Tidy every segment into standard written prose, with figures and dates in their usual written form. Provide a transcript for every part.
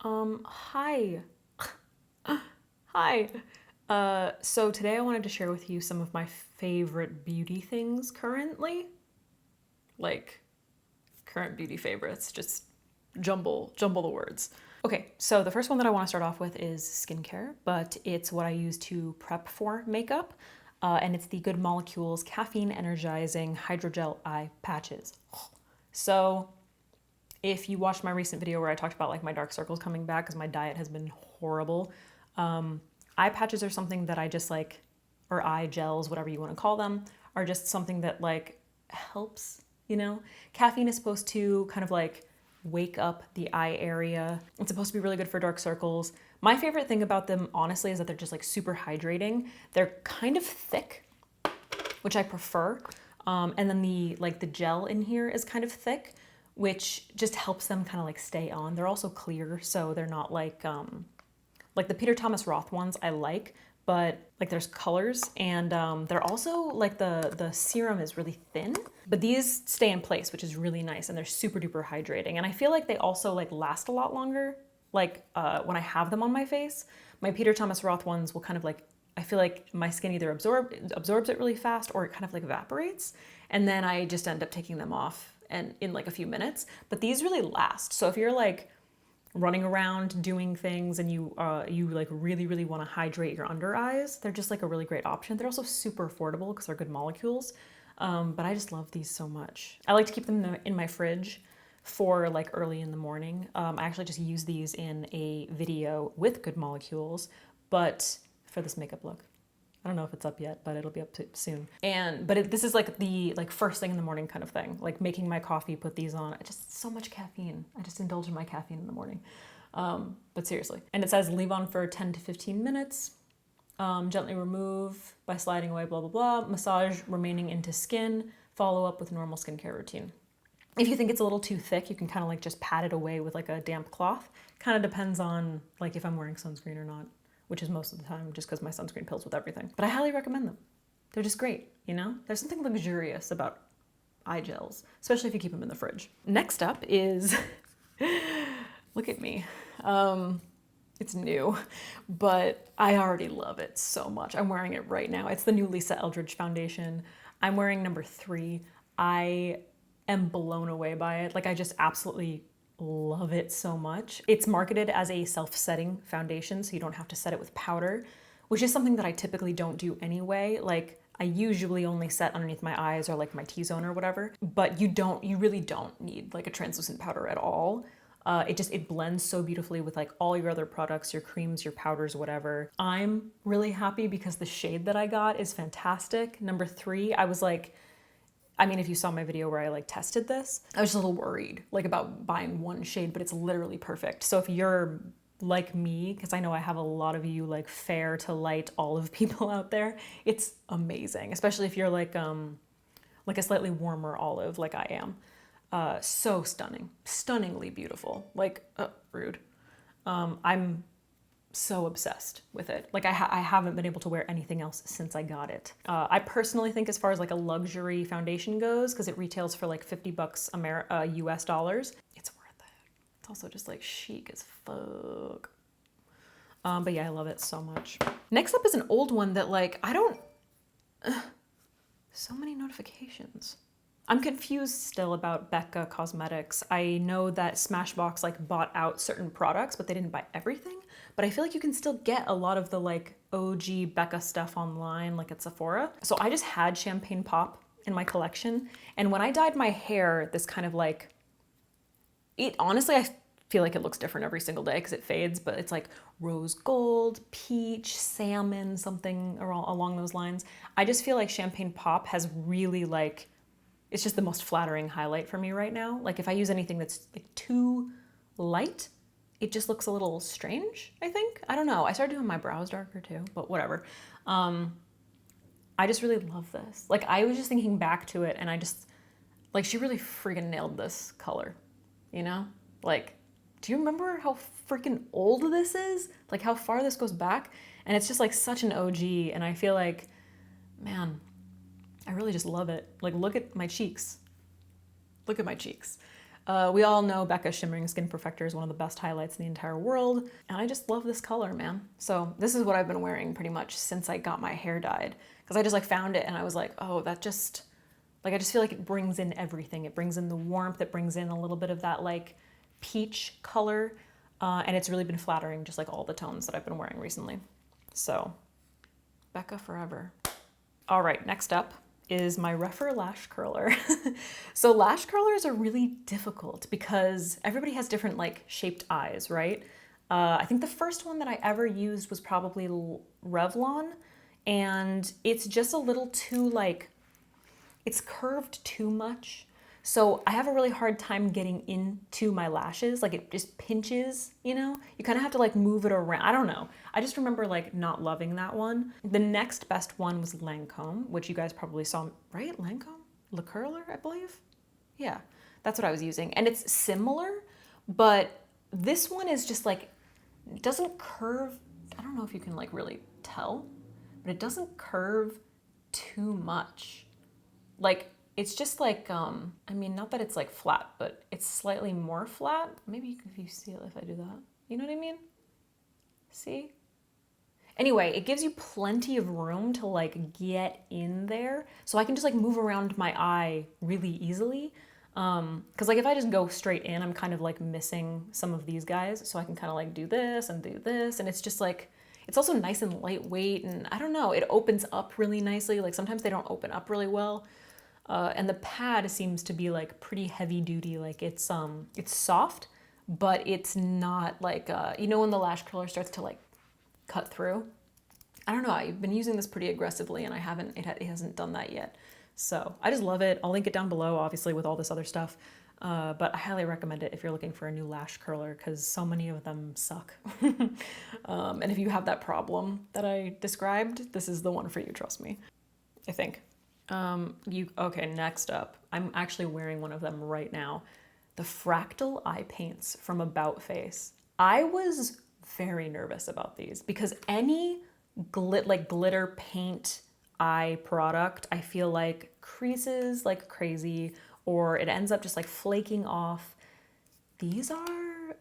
Hi. Hi. So today I wanted to share with you some of my favorite beauty things currently. Like, current beauty favorites, just jumble the words. Okay, so the first one that I want to start off with is skincare, but it's what I use to prep for makeup. And it's the Good Molecules Caffeine Energizing Hydrogel Eye Patches. So if you watched my recent video where I talked about like my dark circles coming back because my diet has been horrible, eye patches are something that I just like, or eye gels, whatever you want to call them, are just something that like helps, you know? Caffeine is supposed to kind of like wake up the eye area. It's supposed to be really good for dark circles. My favorite thing about them, honestly, is that they're just like super hydrating. They're kind of thick, which I prefer. And then the gel in here is kind of thick, which just helps them kind of like stay on. They're also clear, so they're not like the Peter Thomas Roth ones I like, but like there's colors, and they're also like the serum is really thin, but these stay in place, which is really nice, and they're super duper hydrating. And I feel like they also like last a lot longer. Like when I have them on my face, my Peter Thomas Roth ones will kind of like, I feel like my skin either absorbs it really fast or it kind of like evaporates, and then I just end up taking them off and in like a few minutes. But these really last. So if you're like running around doing things and you like really want to hydrate your under eyes, they're just like a really great option. They're also super affordable because they're Good Molecules. But I just love these so much. I like to keep them in my fridge for like early in the morning. I actually just used these in a video with Good Molecules, but for this makeup look. I don't know if it's up yet, but it'll be up soon. This is like the first thing in the morning kind of thing. Like making my coffee, put these on. Just so much caffeine. I just indulge in my caffeine in the morning. But seriously. And it says leave on for 10 to 15 minutes. Gently remove by sliding away, blah, blah, blah. Massage remaining into skin. Follow up with normal skincare routine. If you think it's a little too thick, you can kind of like just pat it away with like a damp cloth. Kind of depends on like if I'm wearing sunscreen or not, which is most of the time just because my sunscreen pills with everything. But I highly recommend them. They're just great, you know? There's something luxurious about eye gels, especially if you keep them in the fridge. Next up is, look at me. It's new, but I already love it so much. I'm wearing it right now. It's the new Lisa Eldridge foundation. I'm wearing number 3. I am blown away by it. Like I just absolutely love it so much. It's marketed as a self-setting foundation, so you don't have to set it with powder, which is something that I typically don't do anyway. Like I usually only set underneath my eyes or like my T-zone or whatever, but you really don't need like a translucent powder at all. It blends so beautifully with like all your other products, your creams, your powders, whatever. I'm really happy because the shade that I got is fantastic. Number 3, I was like, I mean, if you saw my video where I like tested this, I was just a little worried like about buying one shade, but it's literally perfect. So if you're like me, because I know I have a lot of you like fair to light olive people out there, it's amazing, especially if you're like a slightly warmer olive like I am. So stunning, stunningly beautiful. Like, rude. I'm so obsessed with it. Like I haven't been able to wear anything else since I got it. I personally think as far as like a luxury foundation goes, because it retails for like $50 US dollars, it's worth it. It's also just like chic as fuck. But yeah, I love it so much. Next up is an old one that like, so many notifications. I'm confused still about Becca Cosmetics. I know that Smashbox like bought out certain products, but they didn't buy everything. But I feel like you can still get a lot of the like OG Becca stuff online, like at Sephora. So I just had Champagne Pop in my collection. And when I dyed my hair, this kind of like, honestly, I feel like it looks different every single day because it fades, but it's like rose gold, peach, salmon, something along those lines. I just feel like Champagne Pop has really like, it's just the most flattering highlight for me right now. Like if I use anything that's like too light, it just looks a little strange, I think. I don't know. I started doing my brows darker too, but whatever. I just really love this. Like I was just thinking back to it and I just, like she really freaking nailed this color, you know? Like, do you remember how freaking old this is? Like how far this goes back? And it's just like such an OG, and I feel like, man, I really just love it. Like, look at my cheeks. Look at my cheeks. We all know Becca's Shimmering Skin Perfector is one of the best highlights in the entire world, and I just love this color, man. So this is what I've been wearing pretty much since I got my hair dyed, because I just like found it and I was like, oh, that just, like, I just feel like it brings in everything. It brings in the warmth, it brings in a little bit of that like peach color, and it's really been flattering, just like all the tones that I've been wearing recently. So Becca forever. All right, next up is my Velour Lash Curler. So lash curlers are really difficult because everybody has different like shaped eyes, right? I think the first one that I ever used was probably Revlon, and it's just a little too like, it's curved too much. So I have a really hard time getting into my lashes. Like it just pinches, you know? You kind of have to like move it around. I don't know. I just remember like not loving that one. The next best one was Lancome, which you guys probably saw, right? Lancome? Le Curler, I believe? Yeah, that's what I was using. And it's similar, but this one is just like, it doesn't curve. I don't know if you can like really tell, but it doesn't curve too much. Like, it's just like, I mean, not that it's like flat, but it's slightly more flat. Maybe if you see it, if I do that, you know what I mean? See? Anyway, it gives you plenty of room to like get in there. So I can just like move around my eye really easily. Cause like if I just go straight in, I'm kind of like missing some of these guys. So I can kind of like do this and do this. And it's just like, it's also nice and lightweight. And I don't know, it opens up really nicely. Like sometimes they don't open up really well. And the pad seems to be like pretty heavy duty. Like it's soft, but it's not like, you know, when the lash curler starts to like cut through. I don't know. I've been using this pretty aggressively and I haven't, it hasn't done that yet. So I just love it. I'll link it down below, obviously, with all this other stuff. But I highly recommend it if you're looking for a new lash curler because so many of them suck. And if you have that problem that I described, this is the one for you, trust me, I think. Okay, next up, I'm actually wearing one of them right now. The Fractal Eye Paints from About Face. I was very nervous about these because any glitter paint eye product, I feel like creases like crazy or it ends up just like flaking off. These are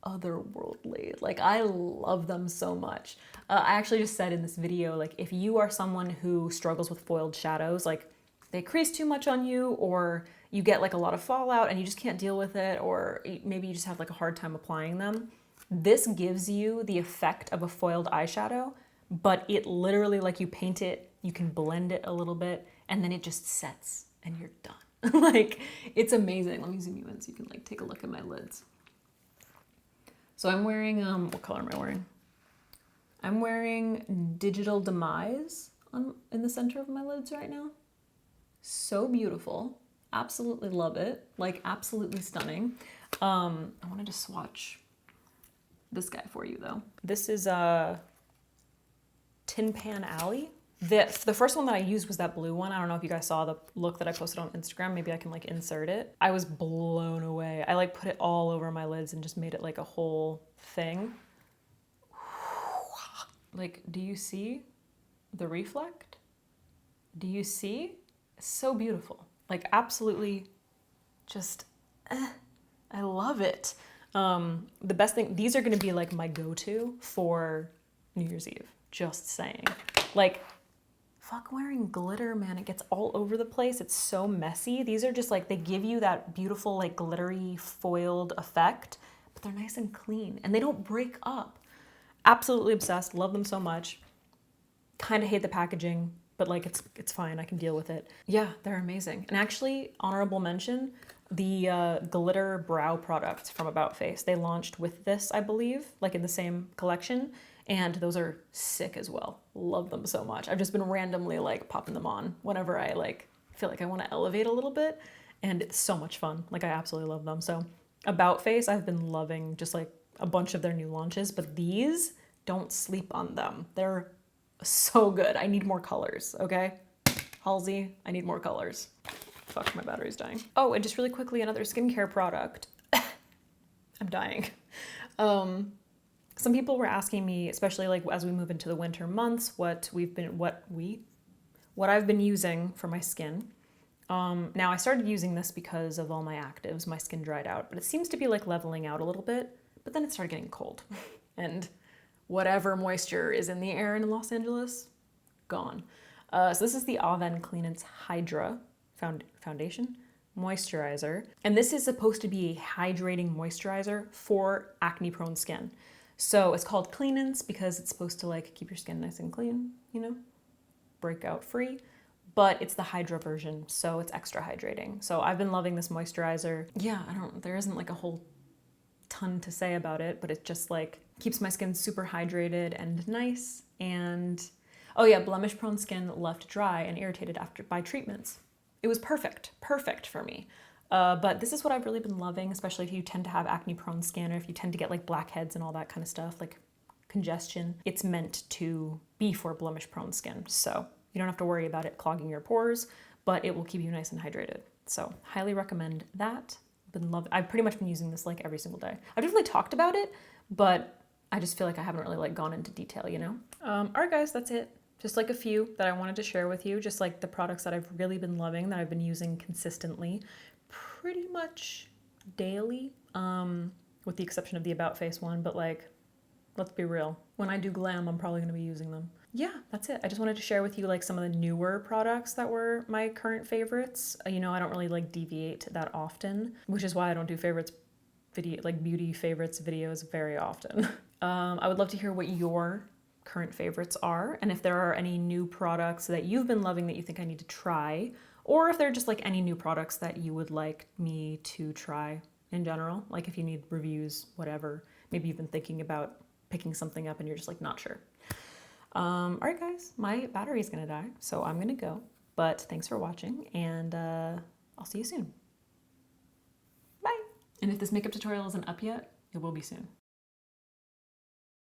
otherworldly. Like I love them so much. I actually just said in this video, like if you are someone who struggles with foiled shadows, like they crease too much on you or you get like a lot of fallout and you just can't deal with it, or maybe you just have like a hard time applying them, this gives you the effect of a foiled eyeshadow, but it literally, like you paint it, you can blend it a little bit and then it just sets and you're done. Like it's amazing. Let me zoom you in so you can like take a look at my lids. So I'm wearing, what color am I wearing? I'm wearing Digital Demise in the center of my lids right now. So beautiful. Absolutely love it. Like absolutely stunning. I wanted to swatch this guy for you though. This is Tin Pan Alley. The first one that I used was that blue one. I don't know if you guys saw the look that I posted on Instagram. Maybe I can like insert it. I was blown away. I like put it all over my lids and just made it like a whole thing. Like, do you see the reflect? Do you see? It's so beautiful. Like absolutely just, I love it. The best thing, these are gonna be like my go-to for New Year's Eve. Just saying. Like, fuck wearing glitter, man. It gets all over the place. It's so messy. These are just like, they give you that beautiful, like glittery foiled effect, but they're nice and clean and they don't break up. Absolutely obsessed. Love them so much. Kind of hate the packaging, but like it's fine. I can deal with it. Yeah, they're amazing. And actually, honorable mention, the glitter brow product from About Face. They launched with this, I believe, like in the same collection. And those are sick as well. Love them so much. I've just been randomly like popping them on whenever I like feel like I want to elevate a little bit. And it's so much fun. Like I absolutely love them. So About Face, I've been loving just like a bunch of their new launches, but these, don't sleep on them. They're so good. I need more colors, okay? Halsey, I need more colors. Fuck, my battery's dying. Oh, and just really quickly, another skincare product. I'm dying. Some people were asking me, especially like as we move into the winter months, what I've been using for my skin. Now I started using this because of all my actives. My skin dried out, but it seems to be like leveling out a little bit, but then it started getting cold. And whatever moisture is in the air in Los Angeles, gone. So this is the Avon Cleanance Hydra Foundation Moisturizer. And this is supposed to be a hydrating moisturizer for acne-prone skin. So it's called Cleanance because it's supposed to like keep your skin nice and clean, you know, breakout free. But it's the Hydra version, so it's extra hydrating. So I've been loving this moisturizer. Yeah, there isn't like a whole ton to say about it, but it just like keeps my skin super hydrated and nice. And oh yeah, blemish prone skin left dry and irritated by treatments. It was perfect for me. But this is what I've really been loving, especially if you tend to have acne prone skin or if you tend to get like blackheads and all that kind of stuff, like congestion. It's meant to be for blemish prone skin. So you don't have to worry about it clogging your pores, but it will keep you nice and hydrated. So highly recommend that. I've pretty much been using this like every single day. I've definitely talked about it, but I just feel like I haven't really like gone into detail, you know? All right guys, that's it. Just like a few that I wanted to share with you, just like the products that I've really been loving, that I've been using consistently, pretty much daily, with the exception of the About Face one, but like, let's be real. When I do glam, I'm probably gonna be using them. Yeah, that's it. I just wanted to share with you like some of the newer products that were my current favorites. You know, I don't really like deviate that often, which is why I don't do beauty favorites videos very often. I would love to hear what your current favorites are, and if there are any new products that you've been loving that you think I need to try, or if there are just like any new products that you would like me to try in general, like if you need reviews, whatever. Maybe you've been thinking about picking something up and you're just like not sure. All right guys, my battery's gonna die, so I'm gonna go, but thanks for watching, and I'll see you soon. Bye. And if this makeup tutorial isn't up yet, it will be soon.